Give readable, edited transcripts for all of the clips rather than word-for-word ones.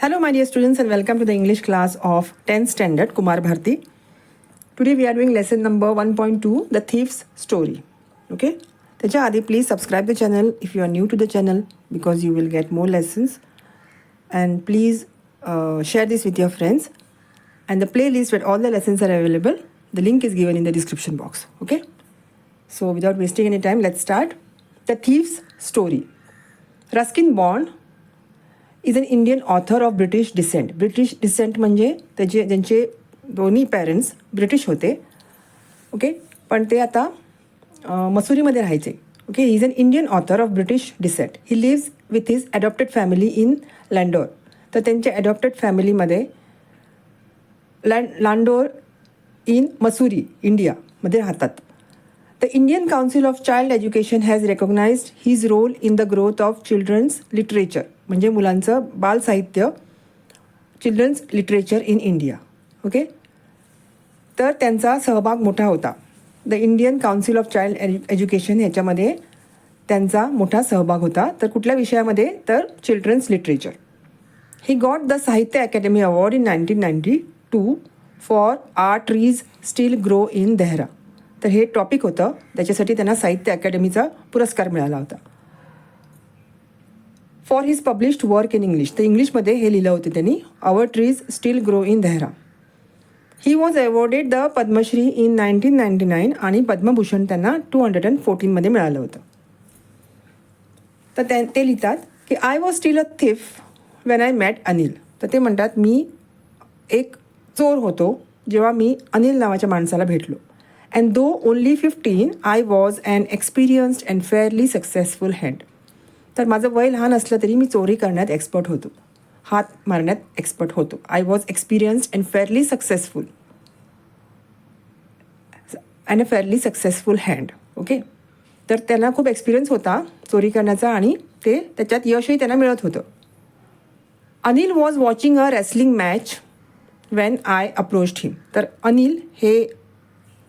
Hello my dear students and welcome to the English class of 10th standard Kumar Bharti. Today we are doing lesson number 1.2 The Thief's Story. Okay? त्याच्या आधी please subscribe the channel if you are new to the channel because you will get more lessons. And please share this with your friends. And the playlist where all the lessons are available, the link is given in the description box. Okay? So without wasting any time, let's start. The Thief's Story. Ruskin Bond is an Indian author of British descent. British descent म्हणजे ज्यांचे दोन्ही parents British होते. Okay, पण ते आता मसुरीमध्ये राहायचे. Okay, he is an Indian author of British descent. He lives with his adopted family in Landour. तर त्यांच्या ॲडॉप्टेड फॅमिलीमध्ये लांडोर इन मसुरी इंडियामध्ये राहतात. The Indian Council of Child Education has recognized his role in the growth of children's literature. म्हणजे मुलांचं बाल साहित्य, children's literature in India. Okay, तर त्यांचा सहभाग मोठा होता. The Indian council of child education ह्याच्यामध्ये त्यांचा मोठा सहभाग होता. तर कुठल्या विषयामध्ये? तर children's literature. He got the Sahitya academy award in 1992 for our trees still grow in Dehra. तर हे टॉपिक होतं, त्याच्यासाठी त्यांना साहित्य अकॅडमीचा पुरस्कार मिळाला होता. For his published work in English. तर इंग्लिशमध्ये हे लिहिलं होतं त्यांनी, our trees still grow in Dehra. He was awarded the Padma Shri in 1999 आणि पद्मभूषण त्यांना 2014 मिळालं होतं. तर ते लिहितात की I was still a thief when I met Anil. तर ते म्हणतात मी एक चोर होतो जेव्हा मी अनिल नावाच्या माणसाला भेटलो. And though only 15, I was an experienced and fairly successful hand. तर माझं वय लहान असलं तरी मी चोरी करण्यात एक्सपर्ट होतो, हात मारण्यात एक्सपर्ट होतो. I was experienced and fairly successful and a fairly successful hand. Okay, तर त्यांना खूप एक्सपिरियन्स होता चोरी करण्याचा आणि ते त्याच्यात यशही त्यांना मिळत होतं. Anil was watching a wrestling match when I approached him. तर अनिल हे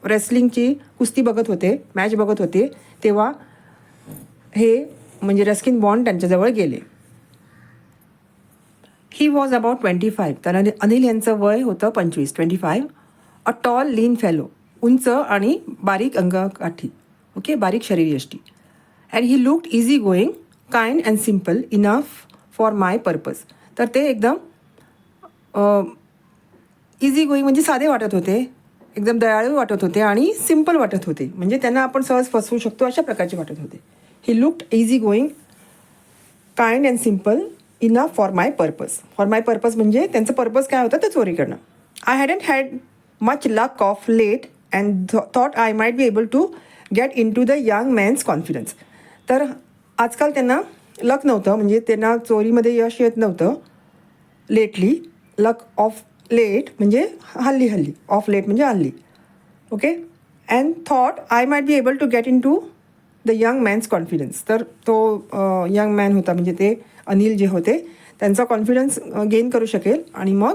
रेसलिंगची कुस्ती बघत होते, मॅच बघत होते, तेव्हा हे म्हणजे रस्किन बॉन्ड त्यांच्याजवळ गेले. He was about 25. तर अनिल यांचं वय होतं 25. A tall lean fellow. उंच आणि बारीक अंगकाठी. ओके, बारीक शरीरयष्टी. And he looked easy going, kind and simple enough for my purpose. तर ते एकदम इझी गोईंग म्हणजे साधे वाटत होते, एकदम दयाळू वाटत होते आणि सिम्पल वाटत होते, म्हणजे त्यांना आपण सहज फसवू शकतो अशा प्रकारचे वाटत होते. He looked easy going, kind and simple enough for my purpose. For my purpose म्हणजे त्यांचं पर्पज काय होतं? तर चोरी करणं. I hadn't had much luck of late and thought I might be able to get into the young man's confidence. तर आजकाल त्यांना लक नव्हतं, म्हणजे त्यांना चोरीमध्ये यश येत नव्हतं. लेटली, लक ऑफ लेट म्हणजे हल्ली, ऑफ लेट म्हणजे हल्ली. Okay, and thought I might be able to get into the young man's confidence. तर तो यंग मॅन होता, म्हणजे ते अनिल जे होते त्यांचा कॉन्फिडन्स गेन करू शकेल आणि मग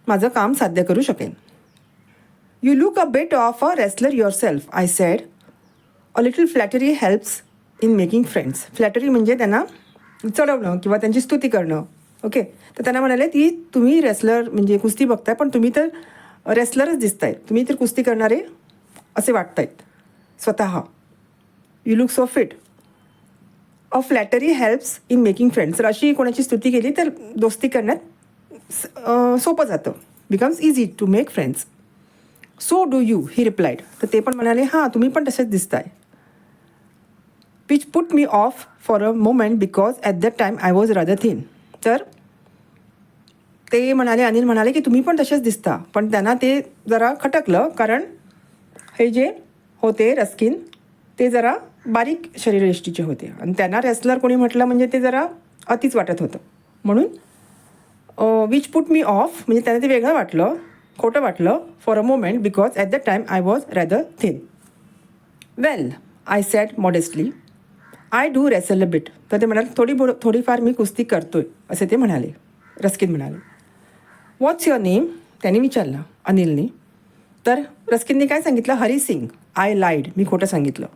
माझं काम साध्य करू शकेल. You look a bit of a wrestler yourself I said. A little flattery helps in making friends. Flattery म्हणजे त्यांना चढवणं किंवा त्यांची स्तुती करणं. ओके, तर त्यांना म्हणाले की तुम्ही रेसलर म्हणजे कुस्ती बघताय, पण तुम्ही तर रेसलरच दिसताय, तुम्ही तर कुस्ती करणारे असे वाटतायत स्वतः. You look so fit. A flattery helps in making friends. तर अशी कोणाची स्तुती केली तर दोस्ती करण्यात सोपं जातं, becomes easy to make friends. So do you, he replied. तर ते पण म्हणाले हां तुम्ही पण तसेच दिसताय. Which put me off for a moment because at that time I was rather thin. तर ते म्हणाले, अनिल म्हणाले की तुम्ही पण तसेच दिसता, पण त्यांना ते जरा खटकलं, कारण हे जे होते रस्किन ते जरा बारीक शरीरयष्टीचे होते आणि त्यांना रेसलर कोणी म्हटलं म्हणजे ते जरा अतिच वाटत होतं. म्हणून विच पुट मी ऑफ म्हणजे त्यांना ते वेगळं वाटलं, खोटं वाटलं. For a moment because at that time I was rather thin. Well I said modestly I do wrestle a bit. तर ते म्हणाले थोडीफार मी कुस्ती करतोय असे ते म्हणाले, रस्किन म्हणाले. व्हॉट्स युअर नेम, त्यांनी विचारलं अनिलने. तर रस्किनने काय सांगितलं? हरी सिंग. आय लाईड, मी खोटं सांगितलं.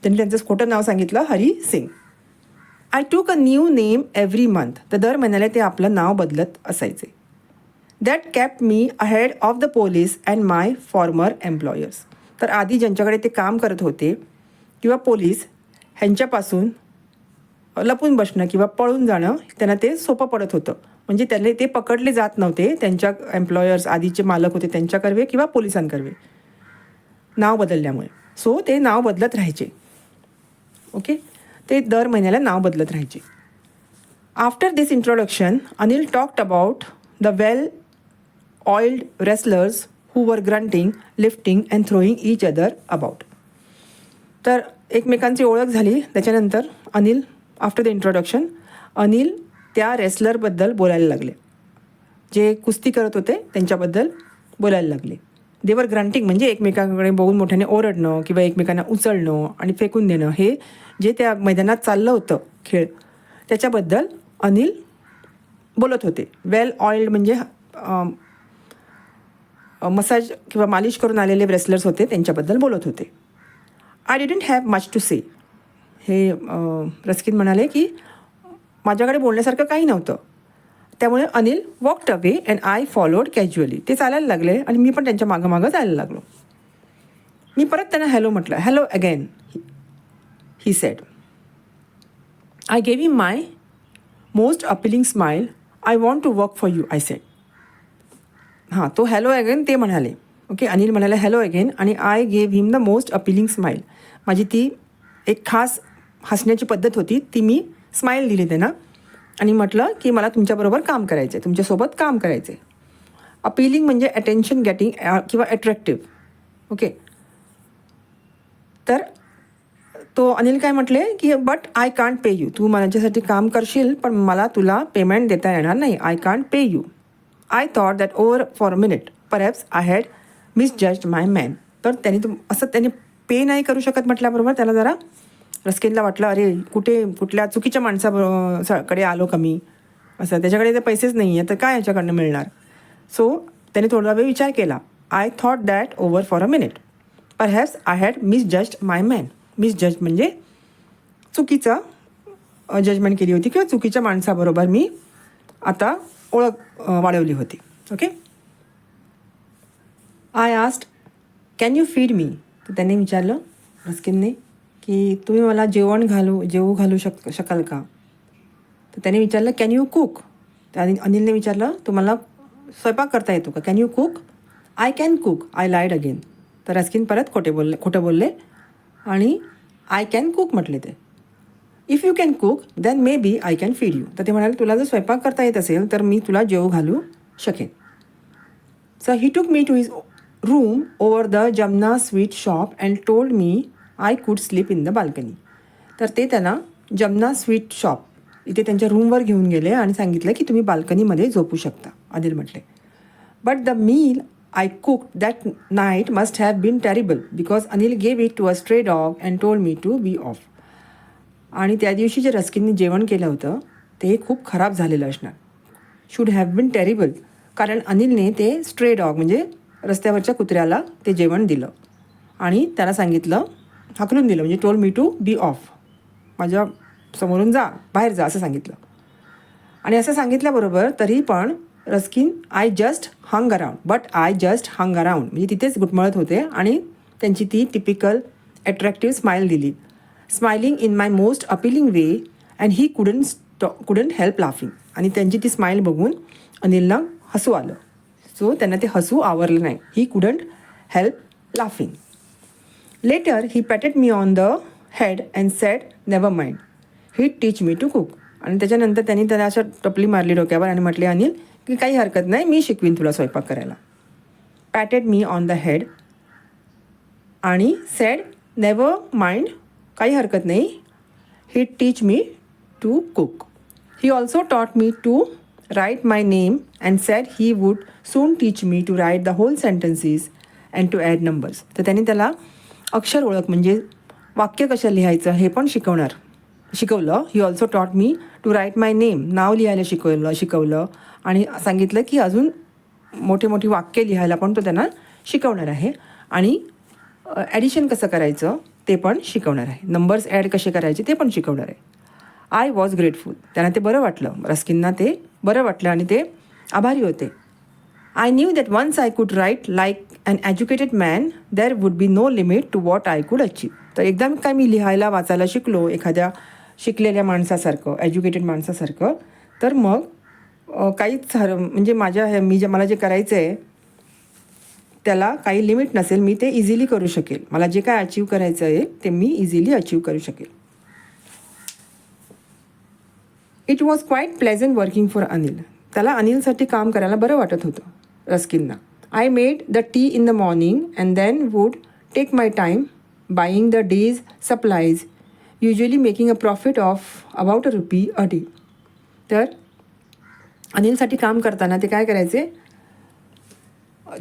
त्यांनी त्यांचं खोटं नाव सांगितलं, हरी सिंग. आय टूक a new name every month. तर दर महिन्याला ते आपलं नाव बदलत असायचे. That kept me ahead of the police and my farmer employers. तर आधी ज्यांच्याकडे ते काम करत होते किंवा पोलीस ह्यांच्यापासून लपून बसणं किंवा पळून जाणं त्यांना ते सोपं पडत होतं. म्हणजे त्याने ते पकडले जात नव्हते त्यांच्या एम्प्लॉयर्स, आधीचे मालक होते त्यांच्याकरवे किंवा पोलिसांकरवे, नाव बदलल्यामुळे. सो ते नाव बदलत राहायचे. ओके, ते दर महिन्याला नाव बदलत राहायचे. After this introduction Anil talked about the well oiled wrestlers who were grunting, lifting and throwing each other about. तर एकमेकांची ओळख झाली. त्याच्यानंतर Anil, after the introduction, Anil त्या रेसलरबद्दल बोलायला लागले, जे कुस्ती करत होते त्यांच्याबद्दल बोलायला लागले. देवर ग्रंटिंग म्हणजे एकमेकांकडे बघून मोठ्याने ओरडणं किंवा एकमेकांना उचलणं आणि फेकून देणं, हे जे त्या मैदानात चाललं होतं खेळ, त्याच्याबद्दल अनिल बोलत होते. वेल ऑइल्ड म्हणजे मसाज किंवा मालिश करून आलेले रेसलर्स होते त्यांच्याबद्दल बोलत होते. I didn't have much to say. हे रस्किन म्हणाले की माझ्याकडे बोलण्यासारखं काही नव्हतं. त्यामुळे Anil walked away and I followed casually. ते चालायला लागले आणि मी पण त्यांच्या मागं जायला लागलो. मी परत त्यांना हॅलो म्हटलं. Hello again, he said. I gave him my most appealing smile. I want to work for you, I said. हां, तो हॅलो अगेन ते म्हणाले. ओके, अनिल म्हणाले हॅलो अगेन आणि I gave him the most appealing smile. माझी ती एक खास हसण्याची पद्धत होती, ती मी स्माईल दिली त्यांना आणि म्हटलं की मला तुमच्याबरोबर काम करायचं आहे, तुमच्यासोबत काम करायचं आहे. अपिलिंग म्हणजे अटेन्शन गेटिंग किंवा अट्रॅक्टिव्ह. ओके, तर तो अनिल काय म्हटले की but I can't pay you. तू माझ्यासाठी काम करशील पण मला तुला पेमेंट देता येणार नाही. I can't pay you. I thought that over for a minute perhaps I had misjudged my man. तर त्यांनी पे नाही करू शकत म्हटल्याबरोबर त्याला जरा रस्किनला वाटलं, अरे कुठल्या चुकीच्या माणसाकडे आलो का मी, असं. त्याच्याकडे ते पैसेच नाही आहे तर काय ह्याच्याकडनं मिळणार. सो त्याने थोडा वेळ विचार केला. I thought that over for a minute perhaps I had misjudged my man. Misjudge म्हणजे चुकीचं जजमेंट केली होती किंवा चुकीच्या माणसाबरोबर मी आता ओळख वाढवली होती. Okay, I asked can you feed me. तर त्यांनी विचारलं रस्किनने की तुम्ही मला जेवू घालू शकाल का. तर त्याने विचारलं कॅन यू कुक. त्याने अनिलने विचारलं तुम्हाला स्वयंपाक करता येतो का. Can you cook. I can cook. I lied again. तर रस्किन परत खोटं बोलले आणि आय कॅन कुक म्हटले ते. If you can cook then maybe I can feed you. तर ते म्हणाले तुला जर स्वयंपाक करता येत असेल तर मी तुला जेवू घालू शकेन. So he took me to his room over the Jumna sweet shop and told me I could sleep in the balcony. तर ते त्यांना जमना स्वीट शॉप इथे त्यांच्या रूमवर घेऊन गेले आणि सांगितलं की तुम्ही बाल्कनीमध्ये झोपू शकता. अनिल म्हटले. But the meal I cook that night must have been terrible because Anil gave it to a stray dog and told me to be off. आणि त्या दिवशी जे रस्किनने जेवण केलं होतं ते खूप खराब झालेलं असणार. शूड हॅव बीन टेरिबल, कारण अनिलने ते स्ट्रे डॉग म्हणजे रस्त्यावरच्या कुत्र्याला ते जेवण दिलं आणि त्याला सांगितलं, हाकलून दिलं, म्हणजे told me to be off, माझ्या समोरून जा, बाहेर जा असं सांगितलं. आणि असं सांगितल्याबरोबर तरी पण Ruskin I just hung around म्हणजे तिथेच घुटमळत होते आणि त्यांची ती टिपिकल अट्रॅक्टिव्ह स्माईल दिली. Smiling in my most appealing way and he couldn't help laughing. आणि त्यांची ती स्माईल बघून अनिलला हसू आलं. सो त्यांना ते हसू आवरलं नाही. He couldn't help laughing. Later he patted me on the head and said never mind he teach me to cook. आणि त्याच्यानंतर त्यांनी त्याला अशा टपली मारली डोक्यावर आणि म्हटले अनिल की काही हरकत नाही, मी शिकवीन तुला स्वयंपाक करायला. Patted me on the head आणि सेड नेव्हर माइंड, काही हरकत नाही, he teach me to cook. He also taught me to write my name and said he would soon teach me to write the whole sentences and to add numbers. तर त्यांनी त्याला अक्षर ओळख म्हणजे वाक्य कसं लिहायचं हे पण शिकवलं. He also taught me to write my name, नाव लिहायला शिकवलं आणि सांगितलं की अजून मोठी वाक्य लिहायला पण तो त्यांना शिकवणार आहे आणि ॲडिशन कसं करायचं ते पण शिकवणार आहे. नंबर्स ॲड कसे करायचे ते पण शिकवणार आहे. I was grateful. त्यांना ते बरं वाटलं, रस्किनना ते बरं वाटलं आणि ते आभारी होते. I knew that once I could write like an educated man there would be no limit to what I could achieve. तर एकदा काय मी लिहायला वाचायला शिकलो एखाद्या शिकलेल्या माणसासारखं, एज्युकेटेड माणसासारखं, तर मग काहीच म्हणजे मला जे करायचं आहे त्याला काही लिमिट नसेल. मी ते इझिली करू शकेल. मला जे काय अचीव करायचं आहे ते मी इझिली अचीव करू शकेल. It was quite pleasant working for Anil. त्याला अनिलसाठी काम करायला बरं वाटत होतं रस्किनना. I made the tea in the morning and then would take my time buying the day's supplies, usually making a profit of about ₹1 a day. तर अनिलसाठी काम करताना ते काय करायचे,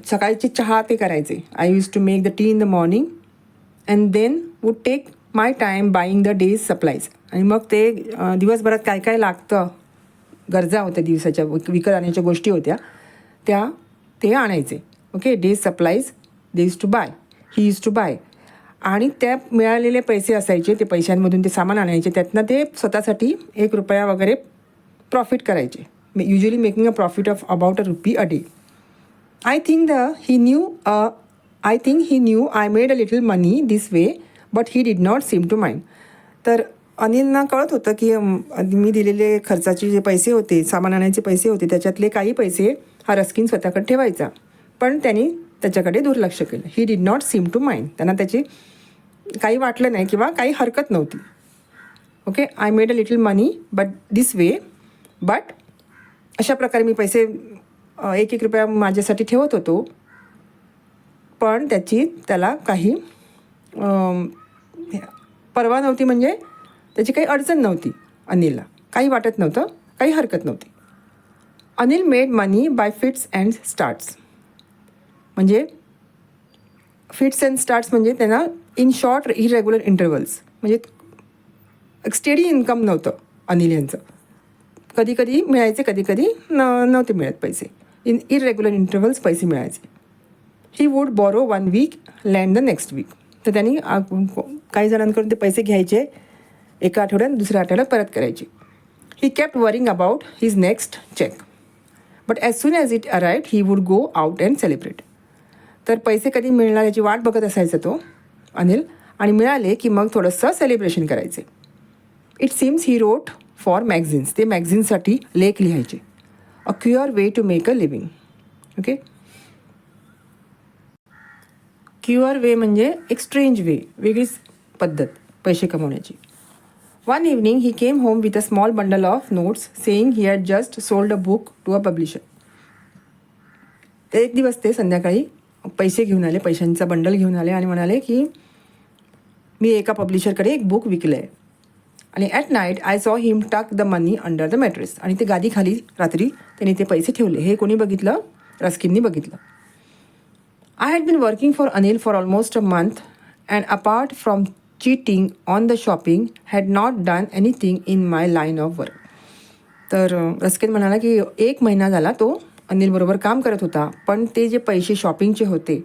सकाळची चहा ते करायचे. I used to make the tea in the morning and then would take my time buying the day's supplies. आणि मग ते दिवसभरात काय काय लागतं, गरजा होत्या दिवसाच्या, विकत आणण्याच्या गोष्टी होत्या त्या ते आणायचे. Okay, day's supplies they used to buy, he used to buy. आणि त्या मिळालेले पैसे असायचे, ते पैशांमधून ते सामान आणायचे, त्यातनं ते स्वतःसाठी ₹1 वगैरे प्रॉफिट करायचे. Usually making a profit of about ₹1 a day. I think he knew I made a little money this way, but he did not seem to mind. तर अनिलना कळत होतं की मी दिलेले खर्चाचे जे पैसे होते, सामान आणायचे पैसे होते, त्याच्यातले काही पैसे हा रस्किन स्वतःकडे ठेवायचा, पण त्यांनी त्याच्याकडे दुर्लक्ष केलं. He did not seem to mind. त्यांना त्याची काही वाटलं नाही किंवा काही हरकत नव्हती. Okay, I made a little money but this way, but अशा प्रकारे मी पैसे ₹1 माझ्यासाठी ठेवत होतो, पण त्याला काही परवा नव्हती, म्हणजे त्याची काही अडचण नव्हती. अनिलला काही वाटत नव्हतं, काही हरकत नव्हती. Anil made money by fits and starts. म्हणजे फिट्स अँड स्टार्ट्स म्हणजे त्यांना इन शॉर्ट इरेग्युलर इंटरवल्स, म्हणजे स्टेडी इन्कम नव्हतं अनिल यांचं. कधी कधी मिळायचे, कधी कधी नव्हते मिळत पैसे. इन इरेग्युलर इंटरवल्स पैसे मिळायचे. He would borrow 1 week, lend the next week. तर त्यांनी काही जणांकडून ते पैसे घ्यायचे, एका आठवड्यात दुसऱ्या आठवड्यात परत करायचे. He kept worrying about his next cheque, but as soon as it arrived he would go out and celebrate. तर पैसे कधी मिळणार याची वाट बघत असायचा तो अनिल, आणि मिळाले की मग थोडंसं सेलिब्रेशन करायचे. It seems he wrote for magazines. ते मॅगझिन्ससाठी लेख लिहायचे. A queer way to make a living. Okay, queer way म्हणजे एक स्ट्रेंज वे, वेगळीच पद्धत पैसे कमवण्याची. One evening he came home with a small bundle of notes saying he had just sold a book to a publisher. एक दिवस ते संध्याकाळी पैसे घेऊन आले, पैशांचा बंडल घेऊन आले आणि म्हणाले की मी एका पब्लिशरकडे एक बुक विकलं आहे. आणि ॲट नाईट आय सॉ हिम टक the money under the mattress. आणि ते गादीखाली रात्री त्यांनी ते पैसे ठेवले. हे कोणी बघितलं? रस्किननी बघितलं. I had been working for Anil for almost a month and apart from cheating on the shopping had not done anything in my line of work. तर रस्किन म्हणाला की 1 महिना झाला तो अनिलबरोबर काम करत होता, पण ते जे पैसे शॉपिंगचे होते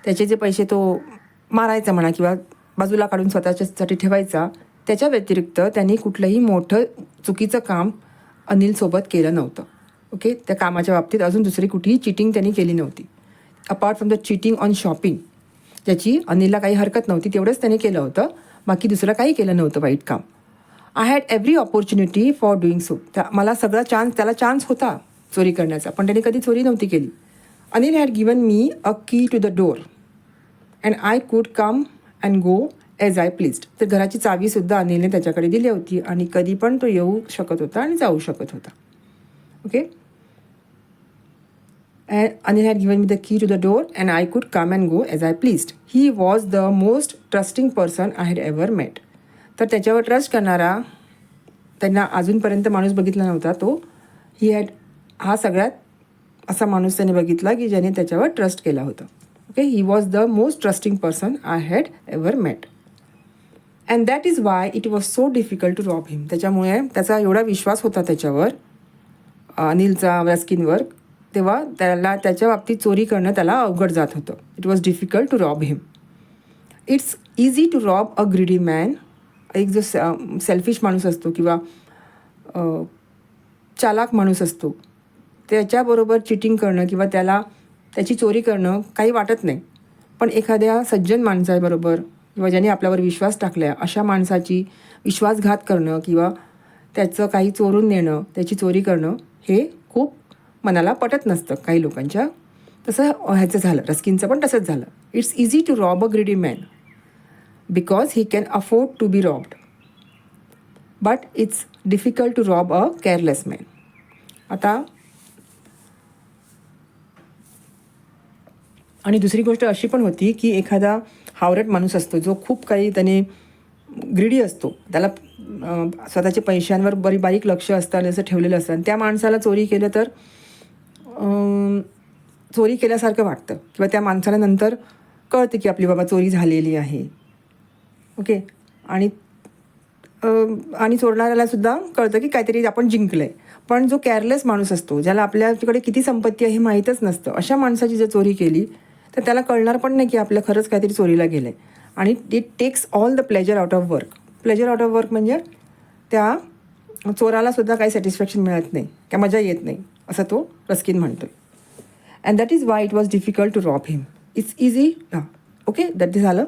त्याचे जे पैसे तो मारायचा म्हणा किंवा बाजूला काढून स्वतःच्यासाठी ठेवायचा, त्याच्या व्यतिरिक्त त्यांनी कुठलंही मोठं चुकीचं काम अनिलसोबत केलं नव्हतं. ओके, त्या कामाच्या बाबतीत अजून दुसरी कुठेही चिटिंग त्यांनी केली नव्हती. Apart from the cheating on shopping, ज्याची अनिलला काही हरकत नव्हती, तेवढंच त्याने केलं होतं. बाकी दुसरं काही केलं नव्हतं वाईट काम. I had every opportunity for doing so. मला सगळा त्याला चान्स होता चोरी करण्याचा, पण त्याने कधी चोरी नव्हती केली. Anil had given me a key to the door and I could come and go as I pleased. तर घराची चावीसुद्धा अनिलने त्याच्याकडे दिली होती आणि कधी पण तो येऊ शकत होता आणि जाऊ शकत होता. Okay, Anil had given me the key to the door and I could come and go as I pleased. He was the most trusting person I had ever met. तर त्याच्यावर ट्रस्ट करणारा त्यांना अजूनपर्यंत माणूस बघितला नव्हता तो. हा सगळ्यात असा माणूस त्याने बघितला की ज्याने त्याच्यावर ट्रस्ट केला होता. Okay, he was the most trusting person I had ever met. And that is why it was so difficult to rob him. त्याच्यामुळे त्याचा एवढा विश्वास होता त्याच्यावर, अनिलचा, रस्किनवर, तेव्हा त्याला त्याच्या बाबतीत चोरी करणं त्याला अवघड जात होतं. It was difficult to rob him. It's easy to rob a greedy man, एक जो सेल्फिश माणूस असतो किंवा चालाक माणूस असतो त्याच्याबरोबर चिटिंग करणं किंवा त्याची चोरी करणं काही वाटत नाही. पण एखाद्या सज्जन माणसाबरोबर किंवा ज्याने आपल्यावर विश्वास टाकला आहे अशा माणसाची विश्वासघात करणं किंवा त्याचं काही चोरून नेणं, त्याची चोरी करणं हे खूप मनाला पटत नसतं काही लोकांच्या. तसं ह्याचं झालं, रस्किनचं पण तसंच झालं. It's easy to rob a greedy man because he can afford to be robbed, but it's difficult to rob a careless man. आता आणि दुसरी गोष्ट अशी पण होती की एखादा हावरट माणूस असतो जो खूप काही त्याने ग्रीडी असतो, त्याला स्वतःच्या पैशांवर बारीक लक्ष असतं असं ठेवलेलं असतं, आणि त्या माणसाला चोरी केलं तर चोरी केल्यासारखं वाटतं किंवा त्या माणसाला नंतर कळतं की आपली बाबा चोरी झालेली आहे. ओके. आणि चोरणाऱ्याला सुद्धा कळतं की काहीतरी आपण जिंकलं आहे. पण जो केअरलेस माणूस असतो, ज्याला आपल्याकडे किती संपत्ती आहे हे माहीतच नसतं, अशा माणसाची जर चोरी केली तर त्याला कळणार पण नाही की आपलं खरंच काहीतरी चोरीला गेलं आहे. आणि it takes all the pleasure out of work. Pleasure out of work म्हणजे त्या चोरालासुद्धा काही सॅटिस्फॅक्शन मिळत नाही, काय मजा येत नाही, असं तो रस्किन म्हणतो. And that is why it was difficult to rob him. It's easy. Okay, that is झालं.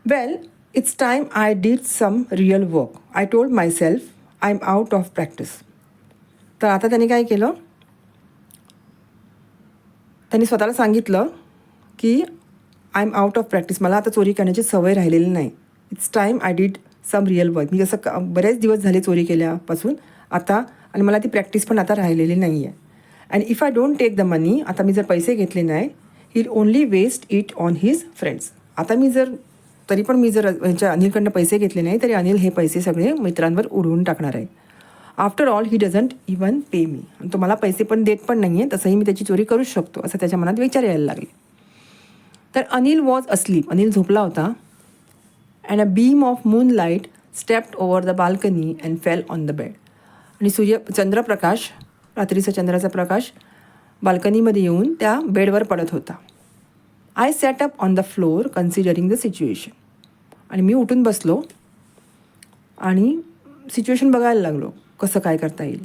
Well, it's time I did some real work. I told myself I am out of practice. तर आता त्याने काय केलं, त्यांनी स्वतःला सांगितलं की I am out of practice, मला आता चोरी करण्याची सवय राहिलेली नाही. It's time I did some real work. मी असं बरेच दिवस झाले चोरी केल्यापासून आता, आणि मला ती प्रॅक्टिस पण आता राहिलेली नाही आहे. And if I don't take the money, आता मी जर पैसे घेतले नाही, he only waste it on his friends. आता मी जर ह्याच्या अनिलकडनं पैसे घेतले नाही तरी अनिल हे पैसे सगळे मित्रांवर उडवून टाकणार आहे. After all he doesn't even pay me. आणि तो मला पैसे पण देत पण नाही आहे, तसंही मी त्याची चोरी करूच शकतो असं त्याच्या मनात विचार यायला लागले. तर अनिल वॉज अस्लीप. अनिल झोपला होता. And a beam of moonlight stepped over the balcony and fell on the bed. आणि चंद्रप्रकाश, रात्रीचा चंद्राचा प्रकाश बाल्कनीमध्ये येऊन त्या बेडवर पडत होता. I sat up on the floor considering the situation. आणि मी उठून बसलो आणि सिच्युएशन बघायला लागलो कसं काय करता येईल.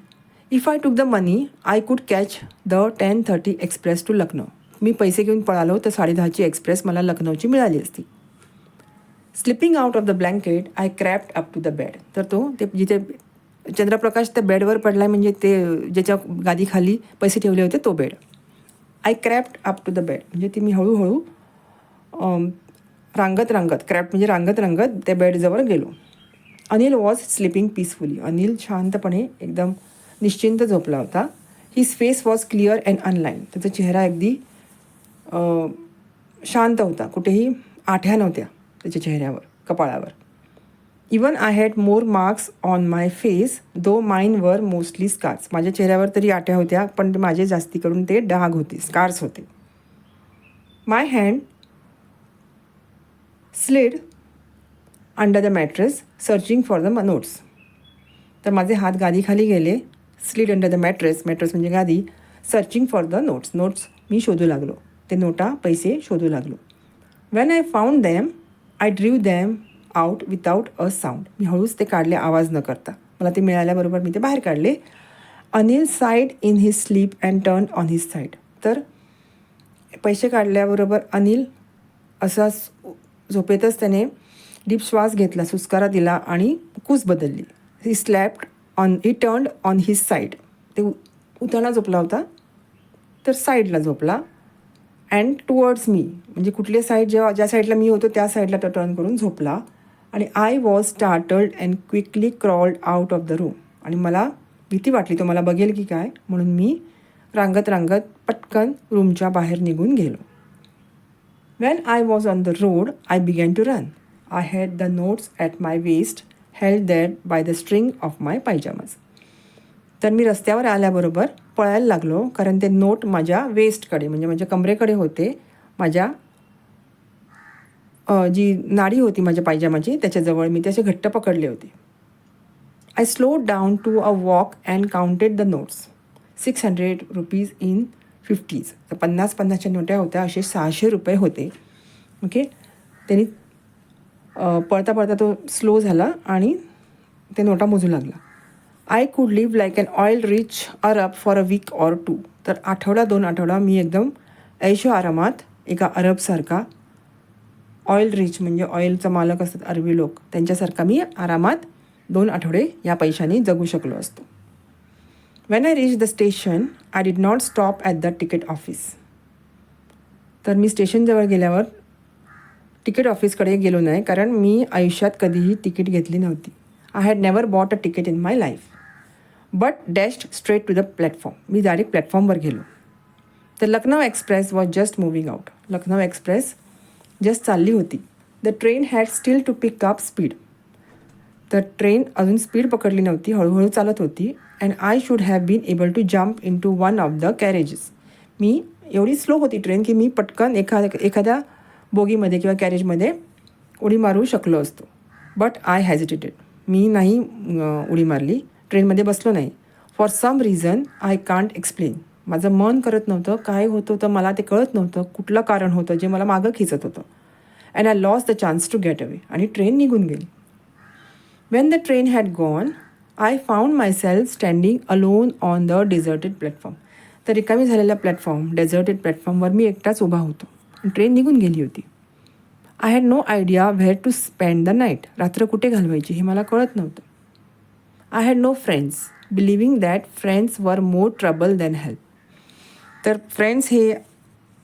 If I took the money I could catch the 10:30 express to Lucknow. मी पैसे घेऊन पळालो तर 10:30ची एक्सप्रेस मला लखनौची मिळाली असती. Slipping out of the blanket I crept up to the bed. तर ते जिथे चंद्रप्रकाश त्या बेडवर पडला, म्हणजे ते ज्याच्या गादीखाली पैसे ठेवले होते तो bed. I crept up to the bed म्हणजे ती मी हळूहळू रांगत क्रॅप्ट म्हणजे रांगत त्या बेडजवळ गेलो. Anil was sleeping peacefully. Anil शांतपणे एकदम निश्चिंत झोपला होता. His face was clear and unlined. त्याचा चेहरा अगदी शांत होता, कुठेही आठ्या नव्हत्या त्याच्या चेहऱ्यावर, कपाळावर. Even I had more marks on my face though mine were mostly scars. माझ्या चेहऱ्यावर तरी आठ्या होत्या, पण माझे जास्ती करून ते डाग होते, स्कार्स होते. My hand slid under the mattress searching for the notes. तर माझे हात गादीखाली गेले. स्लिड अंडर द मॅट्रेस म्हणजे गादी. सर्चिंग फॉर द नोट्स मी शोधू लागलो, ते नोटा पैसे शोधू लागलो. When I found them I drew them out without a sound. मी हळूच ते काढले आवाज न करता. मला ते मिळाल्याबरोबर मी ते बाहेर काढले. Anil side in his sleep and turn on his side. तर पैसे काढल्याबरोबर अनिल असा झोपेतच त्याने डीप श्वास घेतला, सुस्कारा दिला आणि कूस बदलली. ही टर्न्ड ऑन हिज साईड. ते उताना झोपला होता तर साईडला झोपला. अँड टुवर्ड्स मी म्हणजे कुठल्या साईड, ज्या साईडला मी होतो त्या साईडला तो टर्न करून झोपला. आणि I was startled and quickly crawled out of the room. आणि मला भीती वाटली, तो मला बघेल की काय, म्हणून मी रांगत पटकन रूमच्या बाहेर निघून गेलो. When I was on the road I began to run. I had the notes at my waist held that by the string of my pyjamas. तर मी रस्त्यावर आल्याबरोबर पळायला लागलो, कारण ते नोट माझ्या वेस्टकडे म्हणजे माझ्या कमरेकडे होते. माझ्या जी नाडी होती माझ्या पायजामाची त्याच्याजवळ मी त्याचे घट्ट पकडले होते. I slow down to a walk and counted the notes. 600 rupees in 50s. तर 50च्या नोट्या होत्या, असे 600 रुपये होते. ओके. त्यांनी पळता पळता तो स्लो झाला आणि ते नोटा मोजू लागला. I could live like an oil rich Arab for a week or two. तर आठवडा 2 आठवडा मी एकदम ऐशो आरामात एका अरबसारखा, ऑइल रिच म्हणजे ऑइलचा मालक असतात अरबी लोक, त्यांच्यासारखा मी आरामात 2 आठवडे या पैशाने जगू शकलो असतो. When I reach the station I did not stop at the ticket office. तर मी स्टेशनजवळ गेल्यावर तिकीट ऑफिसकडे गेलो नाही, कारण मी आयुष्यात कधीही तिकीट घेतली नव्हती. I had never bought a ticket in my life but dashed straight to the platform. मी डायरेक्ट प्लॅटफॉर्मवर गेलो. तर Lucknow express was just moving out. Lucknow express just चालली होती. The train had still to pick up speed. तर train अजून speed पकडली नव्हती, हळूहळू चालत होती. And I should have been able to jump into one of the carriages. मी एवढी स्लो होती ट्रेन की मी पटकन एखाद्या बोगीमध्ये किंवा कॅरेजमध्ये उडी मारू शकलो असतो. But I हॅजिटेटेड. मी नाही उडी मारली, ट्रेनमध्ये बसलो नाही. For some reason I can't explain. माझं मन करत नव्हतं, काय होत होतं मला ते कळत नव्हतं, कुठलं कारण होतं जे मला मागं खिचत होतं. And I lost the chance to get away. आणि ट्रेन निघून गेली. When the train had gone I found myself standing alone on the deserted platform. तर रिकामी झालेल्या डेझर्टेड प्लॅटफॉर्मवर मी एकटाच उभा होतो. ट्रेन निघून गेली होती. I had no idea where to spend the night. रात्र कुठे घालवायची हे मला कळत नव्हतं. I had no friends, believing that friends were more trouble than help. तर फ्रेंड्स हे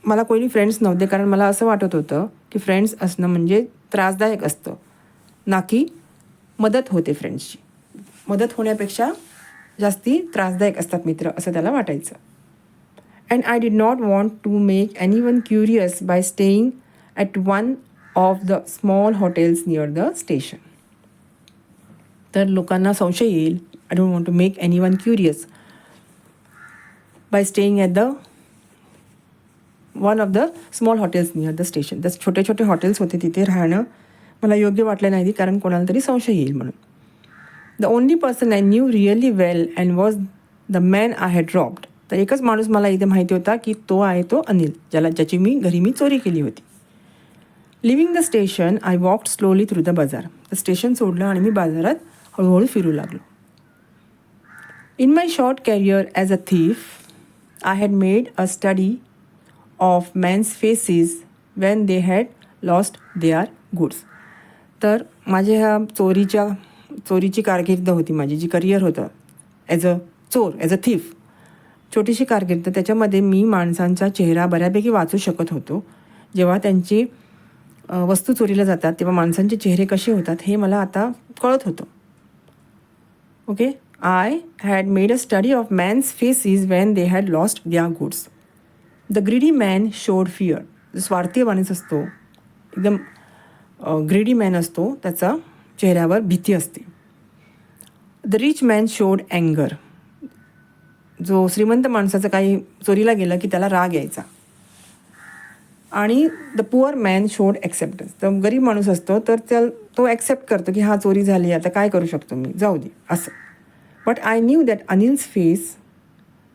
मला कोणी फ्रेंड्स नव्हते, कारण मला असं वाटत होतं की फ्रेंड्स असणं म्हणजे त्रासदायक असतं, ना की मदत होते फ्रेंड्सची. मदत होण्यापेक्षा जास्ती त्रासदायक असतात मित्र, असं त्याला वाटायचं. And I did not want to make anyone curious by staying at one of the small hotels near the station. तर लोकांना संशय येईल. I don't want to make anyone curious by staying at the one of the small hotels near the station. तर छोटे छोटे hotels होते, तिथे राहणं मला योग्य वाटलं नाही, कारण कोणाला तरी संशय येईल म्हणून. The only person I new really well and was the man I had robbed. तर एकच माणूस मला इथे माहिती होता की तो आहे तो अनिल, ज्याची घरी मी चोरी केली होती. Living the station I walked slowly through the बाजार. तर स्टेशन सोडलं आणि मी बाजारात हळूहळू फिरू लागलो. In my short career as a thief I had made a study of men's faces when they had lost their goods. तर माझ्या ह्या चोरीची कारकीर्द होती, माझी जी करिअर होतं ॲज अ चोर, ॲज अ थीफ, छोटीशी कारकीर्द. त्याच्यामध्ये मी माणसांचा चेहरा बऱ्यापैकी वाचू शकत होतो. जेव्हा त्यांची वस्तू चोरीला जातात तेव्हा माणसांचे चेहरे कसे होतात हे मला आता कळत होतं. Okay. I had made a study of men's faces when they had lost their goods. The greedy man showed fear. जो स्वार्थी माणूस असतो, एकदम ग्रीडी मॅन असतो, त्याचा चेहऱ्यावर भीती असते. द रिच मॅन शोड अँगर. जो श्रीमंत माणसाचं काही चोरीला गेलं की त्याला राग यायचा. आणि the poor man showed acceptance. तर गरीब माणूस असतो तर तो ॲक्सेप्ट करतो की हा चोरी झाली, आता काय करू शकतो मी, जाऊ दे असं. But I knew that Anil's face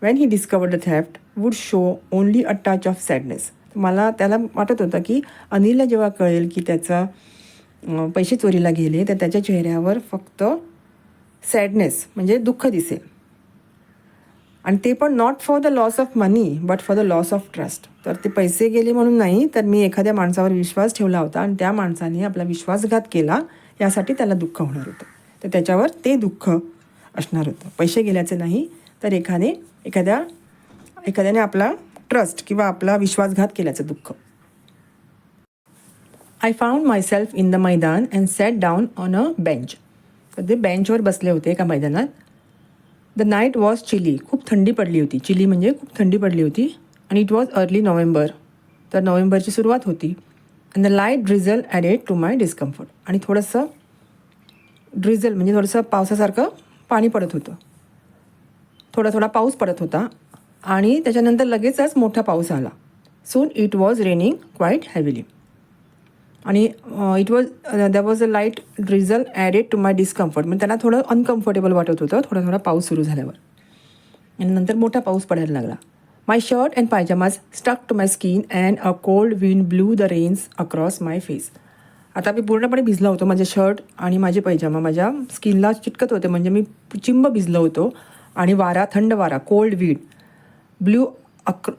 when he discovered the theft would show only a touch of sadness. मला त्याला वाटत होतं की अनिलला जेव्हा कळेल की त्याचा पैसे चोरीला गेले तर त्याच्या चेहऱ्यावर फक्त सॅडनेस म्हणजे दुःख दिसेल. आणि ते पण not for the loss of money but for the loss of trust. तर ते पैसे गेले म्हणून नाही, तर मी एखाद्या माणसावर विश्वास ठेवला होता आणि त्या माणसाने आपला विश्वासघात केला, यासाठी त्याला दुःख होणार होतं. तर त्याच्यावर ते दुःख असणार होतं. पैसे गेल्याचे नाही, तर एखाद्याने आपला ट्रस्ट किंवा आपला विश्वासघात केल्याचं दुःख. I found myself in the maidan and sat down on a bench. तर ते बेंचवर बसले होते एका मैदानात. The night was chilly. खूप थंडी पडली होती. चिली म्हणजे खूप थंडी पडली होती. आणि इट वॉज अर्ली नोव्हेंबर. तर नोव्हेंबरची सुरुवात होती. And the light drizzle added to my discomfort. आणि थोडंसं ड्रिझल म्हणजे थोडंसं पावसासारखं पाणी पडत होतं. थोडा पाऊस पडत होता आणि त्याच्यानंतर लगेचच मोठा पाऊस आला. Soon it was raining quite heavily. आणि there was a light drizzle added to my discomfort. म्हणजे त्यांना थोडं अनकम्फर्टेबल वाटत होतं थोडा पाऊस सुरू झाल्यावर. आणि नंतर मोठा पाऊस पडायला लागला. My shirt and pyjamas stuck to my skin and a cold wind blew the rains across my face. आता मी पूर्णपणे भिजलो होतो. माझे शर्ट आणि माझे पैजामा माझ्या स्किनला चिटकत होते, म्हणजे मी चिंब भिजलो होतो. आणि वारा, थंड वारा, cold wind blew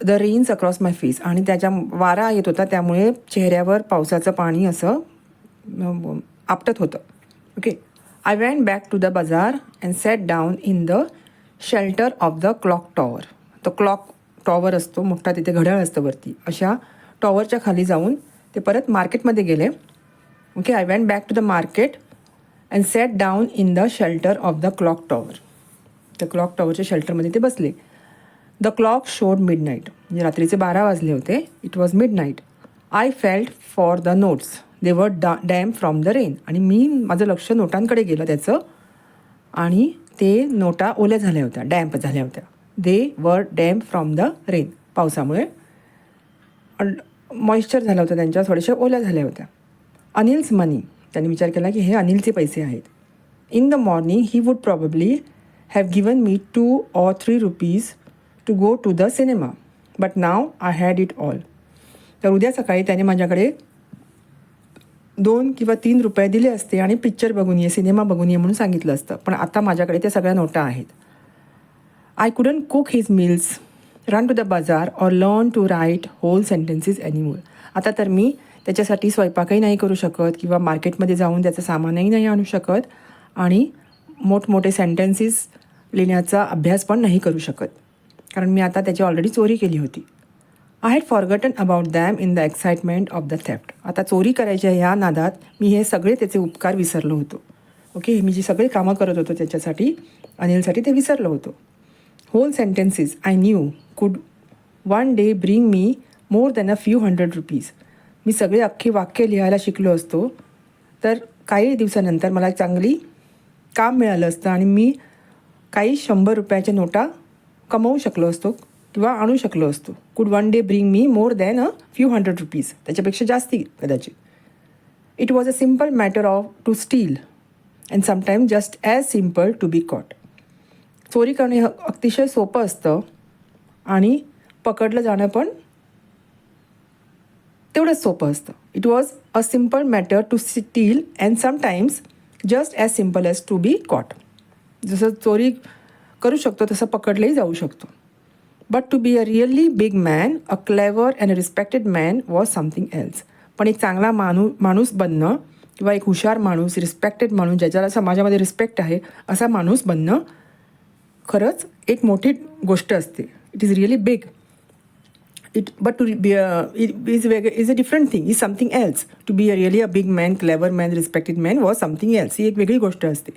the rains across my face, आणि त्याच्या वारा येत होता, त्यामुळे चेहऱ्यावर पावसाचं पाणी असं आपटत होतं. Okay. I went back to the bazaar and sat down in the shelter of the clock tower. तो क्लॉक टॉवर असतो मोठा, तिथे घड्याळ असतं वरती, अशा टॉवरच्या खाली जाऊन ते परत मार्केटमध्ये गेले. Okay. I went back to the market and sat down in the shelter of the clock tower. त्या क्लॉक टॉवरच्या शेल्टरमध्ये ते बसले. द क्लॉक शोड मिडनाईट, म्हणजे रात्रीचे 12 वाजले होते. It was midnight. I felt for the notes, they were damp from the rain. आणि माझं लक्ष नोटांकडे गेलं त्याचं, आणि ते नोटा ओल्या झाल्या होत्या, डॅम्प झाल्या होत्या. दे वर डॅम्प फ्रॉम द रेन, पावसामुळे मॉइश्चर झालं होतं, त्यांच्या थोड्याशा ओल्या झाल्या होत्या. अनिल्स मनी, त्यांनी विचार केला की हे अनिलचे पैसे आहेत. In the morning he would probably have given me 2 or 3 rupees to go to the cinema, but now I had it all. तर उद्या सकाळी त्याने माझ्याकडे 2 किंवा 3 रुपये दिले असते आणि पिक्चर बघून ये, सिनेमा बघून ये म्हणून सांगितलं असतं, पण आता माझ्याकडे त्या सगळ्या नोटा आहेत. I couldn't cook his meals, run to the bazaar or learn to write whole sentences anymore. आता तर मी त्याच्यासाठी स्वयंपाकही नाही करू शकत, किंवा मार्केटमध्ये जाऊन त्याचं सामानही नाही आणू शकत, आणि मोठमोठे सेंटेन्सेस लिहिण्याचा अभ्यास पण नाही करू शकत, कारण मी आता त्याची ऑलरेडी चोरी केली होती. I had forgotten about them in the excitement of the theft. आता चोरी करायच्या ह्या नादात मी हे सगळे त्याचे उपकार विसरलो होतो. ओके. मी जी सगळी कामं करत होतो त्याच्यासाठी, अनिलसाठी, ते विसरलो होतो. होल सेंटेन्सेस आय न्यू कुड one day bring me more than a few hundred rupees. मी सगळे अख्खी वाक्य लिहायला शिकलो असतो तर काही दिवसानंतर मला चांगली काम मिळालं असतं, आणि मी काही 100 रुपयाच्या नोटा कमवू शकलो असतो किंवा आणू शकलो असतो. Could one day bring me more than a few hundred rupees, त्याच्यापेक्षा जास्ती कदाचित. It was a simple matter of to steal and sometime just as simple to be caught. चोरी करणे हे अतिशय सोपं असतं, आणि पकडलं जाणं पण तेवढंच सोपं असतं. It was a simple matter to steal and sometimes just as simple as to be caught. जसं चोरी करू शकतो तसं पकडलंही जाऊ शकतो. But to be a really big man, a clever and a respected man was something else. पण एक चांगला माणूस बनणं, किंवा एक हुशार माणूस, रिस्पेक्टेड माणूस, ज्याच्याला समाजामध्ये रिस्पेक्ट आहे, असा माणूस बनणं खरंच एक मोठी गोष्ट असते. It is really big. But to be is a different thing, is something else. To be really a big man, clever man, respected man was something else. ही एक वेगळी गोष्ट असते.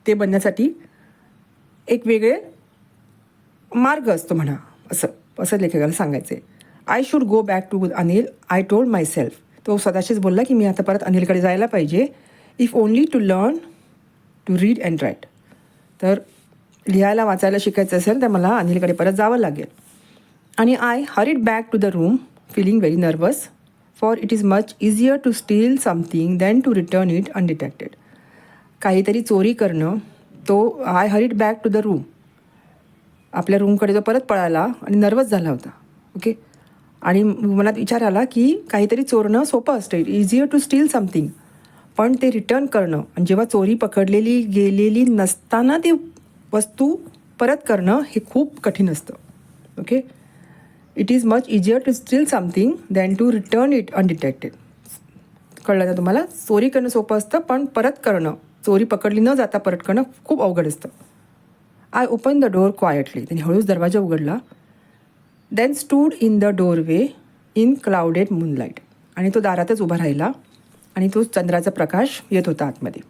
ते बनण्यासाठी एक वेगळे मार्ग असतो म्हणा, असं लेखकाला सांगायचं आहे. I should go back to Anil, I told myself. तो स्वतःशीच बोलला की मी आता परत अनिलकडे जायला पाहिजे. If only to learn to read and write. तर लिहायला वाचायला शिकायचं असेल तर मला अनिलकडे परत जावं लागेल. आणि I hurried back to the room feeling very nervous, for it is much easier to steal something than to return it undetected. काहीतरी चोरी करणं, तो I hurried back to the room, आपल्या रूमकडे जो परत पळाला आणि नर्वस झाला होता. ओके. आणि मनात विचार आला की काहीतरी चोरणं सोपं असतं, इझियर टू स्टील समथिंग, पण ते रिटर्न करणं, आणि जेव्हा चोरी पकडलेली गेलेली नसताना ती वस्तू परत करणं हे खूप कठीण असतं. Okay. It is much easier to steal something than to return it undetected. कळलं ना तुम्हाला? चोरी करणं सोपं असतं, पण परत करणं, चोरी पकडली न जाता परत करणं खूप अवघड असतं. I open the door quietly. त्याने हळूच दरवाजा उघडला. Then stood in the doorway in clouded moonlight. आणि तो दारातच उभा राहिला, आणि तो चंद्राचा प्रकाश येत होता आतमध्ये.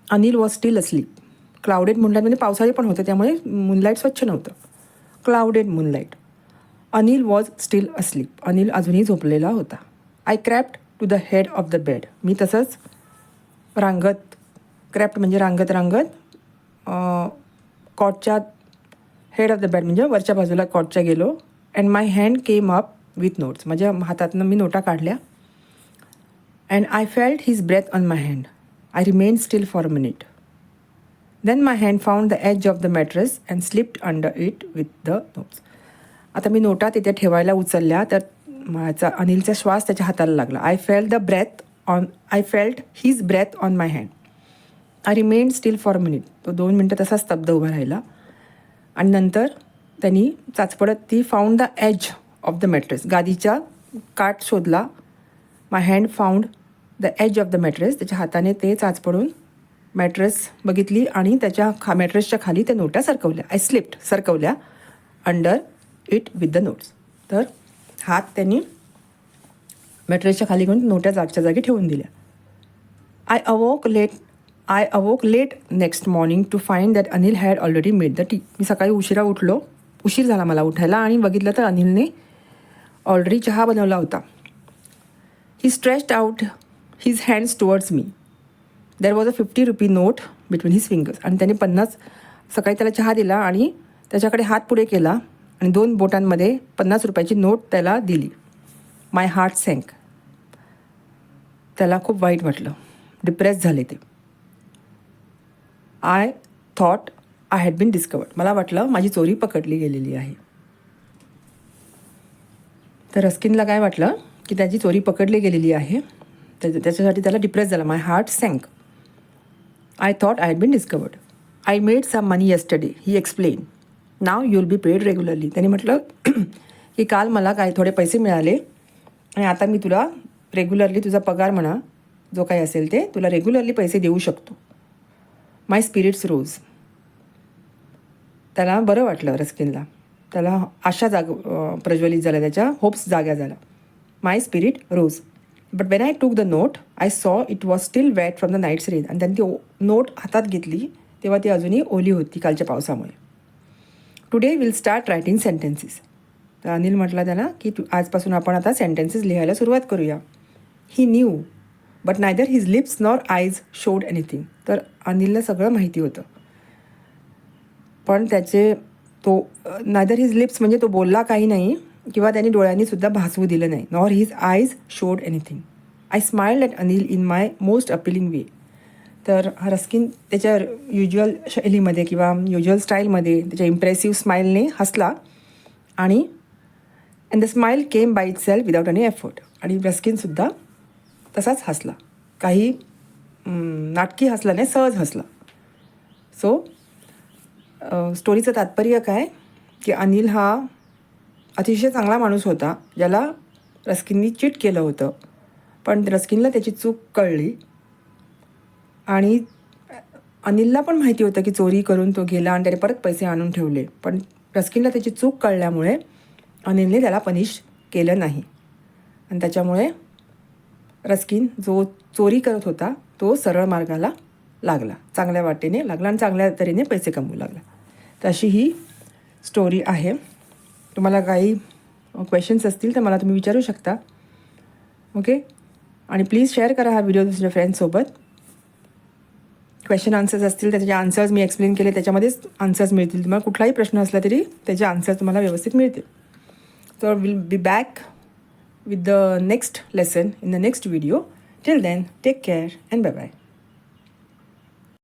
Anil was still asleep. Clouded moonlight म्हणजे पावसाळी पण होतं, त्यामुळे मूनलाईट स्वच्छ नव्हतं. Clouded moonlight. Anil was still asleep. Anil अजूनही झोपलेला होता. I crept to the head of the bed. मी तसंच रांगत, क्रॅप्ट म्हणजे रांगत कॉटच्या हेड ऑफ द बेड म्हणजे वरच्या बाजूला कॉटच्या गेलो. And my hand came up with notes. माझ्या हातातनं मी नोटा काढल्या. And I felt his breath on my hand. I remain still for a minute. Then my hand found the edge of the mattress and slipped under it with the notes. आता मी नोटा तिथे ठेवायला उचलल्या तर माझा अनिलचा श्वास त्याच्या हाताला लागला. I felt the breath I felt his breath on my hand. I remained still for a minute. तो 2 मिनटं तसा स्तब्ध उभा राहिला आणि नंतर त्यांनी चाचपडत ती found the edge of the mattress. गादीच्या काठ शोधला. My hand found the edge of the mattress. त्याच्या हाताने ते चाचपडून मॅट्रेस बघितली आणि त्याच्या मॅट्रेसच्या खाली त्या नोट्या सरकवल्या. आय स्लिप्ड, सरकवल्या under it with the notes. तर हात त्यांनी मॅट्रेसच्या खाली घेऊन नोट्या जागच्या जागी ठेवून दिल्या. I awoke late next morning to find that Anil had already made the tea. मी सकाळी उशीर झाला मला उठायला आणि बघितलं तर अनिलने ऑलरेडी चहा बनवला होता. He stretched out his hands towards me. There was a 50 rupee note between his fingers. आणि त्याने 50 सकाळी त्याला चहा दिला आणि त्याच्याकडे हात पुढे केला आणि 2 बोटांमध्ये 50 रुपयाची नोट त्याला दिली. My heart sank. त्याला खूप वाईट वाटलं, डिप्रेस झाले ते. I thought I had been discovered. मला वाटलं माझी चोरी पकडली गेलेली आहे. तर रस्किनला काय वाटलं की त्याची चोरी पकडली गेलेली आहे. त्याच्यासाठी त्याला डिप्रेस झाला. My heart sank. I thought I had been discovered. I made some money yesterday, he explain. Now you will be paid regularly. त्यांनी म्हटलं की काल मला काय थोडे पैसे मिळाले आणि आता मी तुला रेग्युलरली तुझा पगार म्हणा जो काही असेल ते तुला रेग्युलरली पैसे देऊ शकतो. माय स्पिरिट्स रोज. त्याला बरं वाटलं रस्किनला. त्याला आशा प्रज्वलित झाल्या, त्याच्या होप्स जाग्या झाल्या. My spirit rose. But when I took the note I saw it was still wet from the night's rain. आणि त्यांनी ती नोट हातात घेतली तेव्हा ती अजूनही ओली होती कालच्या पावसामुळे. Today will start writing sentences. तर अनिल म्हटला त्याला की आजपासून आपण आता सेंटेन्सेस लिहायला सुरुवात करूया. He knew but neither his lips nor eyes showed anything. तर अनिलला सगळं माहिती होतं पण नायदर हिज लिप्स म्हणजे तो बोलला काही नाही किंवा त्यांनी डोळ्यांनी सुद्धा भासवू दिलं नाही. Nor his eyes showed anything. I smiled at Anil in my most appealing way. तर रस्किन त्याच्या युज्युअल शैलीमध्ये किंवा युज्युअल स्टाईलमध्ये त्याच्या इम्प्रेसिव्ह स्माईलने हसला आणि and the smile came by it self without any effort. आणि रस्किनसुद्धा तसाच हसला, काही नाटकी हसला नाही, सहज हसला. सो स्टोरीचं तात्पर्य काय की अनिल हा अतिशय चांगला माणूस होता ज्याला रस्किननी चीट केलं होतं. पण रस्किनला त्याची चूक कळली आणि अनिलला पण माहिती होतं की चोरी करून तो गेला आणि त्याने परत पैसे आणून ठेवले. पण रस्किनला त्याची चूक कळल्यामुळे अनिलने त्याला पनिश केलं नाही आणि त्याच्यामुळे रस्किन जो चोरी करत होता तो सरळ मार्गाला लागला, चांगल्या वाटेने लागला आणि चांगल्या तऱ्हेने पैसे कमवू लागला. तर अशी ही स्टोरी आहे. तुम्हाला काही क्वेश्चन्स असतील तर मला तुम्ही विचारू शकता. ओके. आणि प्लीज शेअर करा हा व्हिडिओ दुसऱ्या फ्रेंड्ससोबत. क्वेश्चन आन्सर्स असतील त्याचे आन्सर्स मी एक्सप्लेन केले त्याच्यामध्येच आन्सर्स मिळतील. तुम्हाला कुठलाही प्रश्न असला तरी त्याचे आन्सर्स तुम्हाला व्यवस्थित मिळतील. तर will be back with the next lesson in the next video. Till then, take care and bye-bye.